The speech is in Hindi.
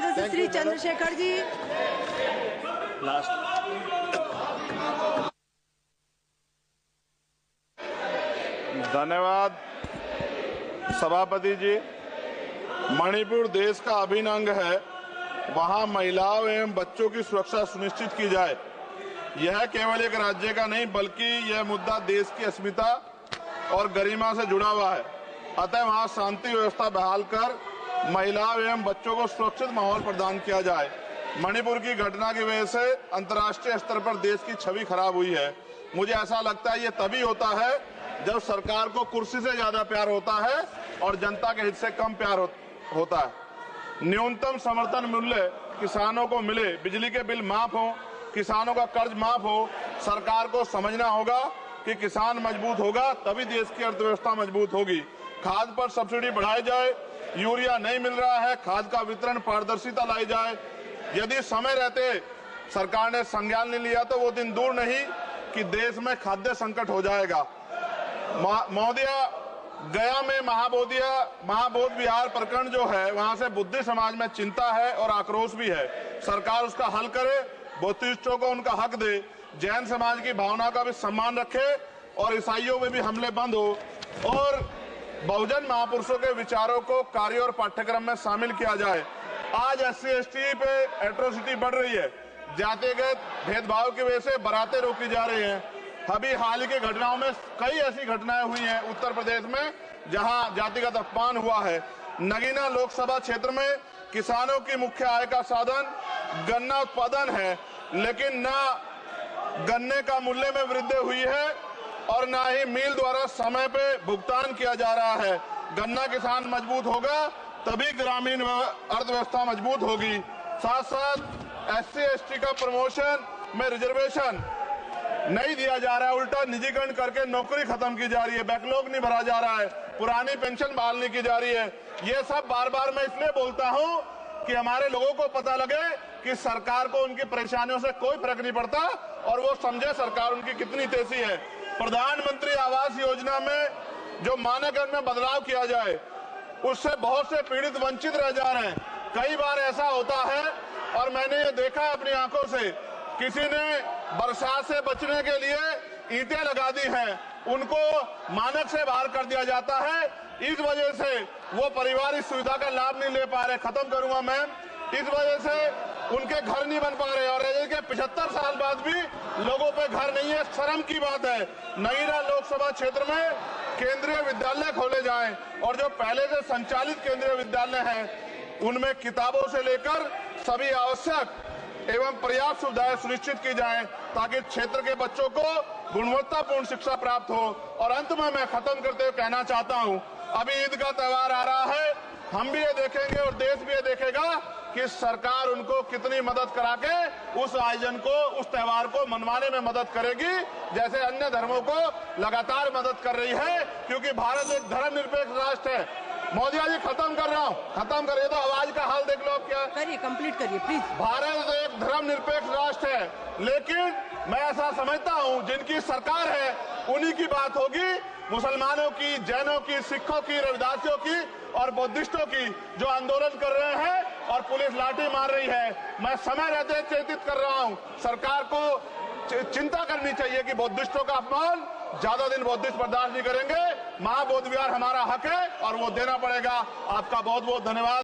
सदस्य श्री चंद्रशेखर जी। धन्यवाद सभापति जी। मणिपुर देश का अभिन्न अंग है, वहां महिलाओं एवं बच्चों की सुरक्षा सुनिश्चित की जाए। यह केवल एक राज्य का नहीं बल्कि यह मुद्दा देश की अस्मिता और गरिमा से जुड़ा हुआ है। अतः वहां शांति व्यवस्था बहाल कर महिलाओं एवं बच्चों को सुरक्षित माहौल प्रदान किया जाए। मणिपुर की घटना की वजह से अंतर्राष्ट्रीय स्तर पर देश की छवि खराब हुई है। मुझे ऐसा लगता है ये तभी होता है जब सरकार को कुर्सी से ज्यादा प्यार होता है और जनता के हित से कम प्यार होता है। न्यूनतम समर्थन मूल्य किसानों को मिले, बिजली के बिल माफ हो, किसानों का कर्ज माफ हो। सरकार को समझना होगा कि किसान मजबूत होगा तभी देश की अर्थव्यवस्था मजबूत होगी। खाद पर सब्सिडी बढ़ाई जाए, यूरिया नहीं मिल रहा है, खाद का वितरण पारदर्शिता लाई जाए। यदि समय रहते सरकार ने संज्ञान नहीं लिया तो वो दिन दूर नहीं कि देश में खाद्य संकट हो जाएगा। महोदया, गया में महाबोध विहार प्रकरण जो है, वहां से बुद्ध समाज में चिंता है और आक्रोश भी है। सरकार उसका हल करे, बौद्धिस्टों को उनका हक दे, जैन समाज की भावना का भी सम्मान रखे और ईसाइयों में भी हमले बंद हो और बहुजन महापुरुषों के विचारों को कार्य और पाठ्यक्रम में शामिल किया जाए। आज SC/ST पे एट्रोसिटी बढ़ रही है, जातिगत भेदभाव की वजह से बारातें रोकी जा रही हैं। अभी हाल ही की घटनाओं में कई ऐसी घटनाएं हुई हैं उत्तर प्रदेश में जहां जातिगत अपमान हुआ है। नगीना लोकसभा क्षेत्र में किसानों की मुख्य आय का साधन गन्ना उत्पादन है, लेकिन न गन्ने का मूल्य में वृद्धि हुई है और न ही मिल द्वारा समय पे भुगतान किया जा रहा है। गन्ना किसान मजबूत होगा तभी ग्रामीण अर्थव्यवस्था मजबूत होगी। साथ साथ SC/ST का प्रमोशन में रिजर्वेशन नहीं दिया जा रहा है, उल्टा निजीकरण करके नौकरी खत्म की जा रही है, बैकलॉग नहीं भरा जा रहा है, पुरानी पेंशन बहाल नहीं की जा रही है। ये सब बार बार मैं इसलिए बोलता हूं कि हमारे लोगों को पता लगे कि सरकार को उनकी परेशानियों से कोई फर्क नहीं पड़ता और वो समझे सरकार उनकी कितनी तेजी है। प्रधानमंत्री आवास योजना में जो मानक में बदलाव किया जाए, उससे बहुत से पीड़ित वंचित रह जा रहे हैं। कई बार ऐसा होता है और मैंने ये देखा है अपनी आंखों से, किसी ने बरसात से बचने के लिए ईंटें लगा दी हैं, उनको मानक से बाहर कर दिया जाता है। इस वजह से वो परिवार इस सुविधा का लाभ नहीं ले पा रहे। खत्म करूंगा मैम। इस वजह से उनके घर नहीं बन पा रहे और के 75 साल बाद भी लोगों पे घर नहीं है। शर्म की बात है। नगीना लोकसभा क्षेत्र में केंद्रीय विद्यालय खोले जाएं और जो पहले से संचालित केंद्रीय विद्यालय हैं उनमें किताबों से लेकर सभी आवश्यक एवं पर्याप्त सुविधाएं सुनिश्चित की जाएं ताकि क्षेत्र के बच्चों को गुणवत्तापूर्ण शिक्षा प्राप्त हो। और अंत में मैं खत्म करते हुए कहना चाहता हूं, अभी ईद का त्योहार आ रहा है, हम भी ये देखेंगे और देश भी ये देखेगा कि सरकार उनको कितनी मदद करा के उस आयोजन को, उस त्योहार को मनवाने में मदद करेगी, जैसे अन्य धर्मों को लगातार मदद कर रही है, क्योंकि भारत एक धर्मनिरपेक्ष राष्ट्र है। मोदी जी खत्म कर रहा हूँ, खत्म करिए तो आवाज का हाल देख लो आप क्या करिए, कंप्लीट करिए प्लीज। भारत एक धर्मनिरपेक्ष राष्ट्र है, लेकिन मैं ऐसा समझता हूँ जिनकी सरकार है उन्हीं की बात होगी। मुसलमानों की, जैनों की, सिखों की, रविदासियों की और बौद्धिस्टों की जो आंदोलन कर रहे हैं और पुलिस लाठी मार रही है, मैं समय रहते चेतित कर रहा हूँ। सरकार को चिंता करनी चाहिए कि बौद्धिस्टों का अपमान ज्यादा दिन बौद्धिस्ट बर्दाश्त नहीं करेंगे। महाबोध विहार हमारा हक है और वो देना पड़ेगा। आपका बहुत बहुत धन्यवाद।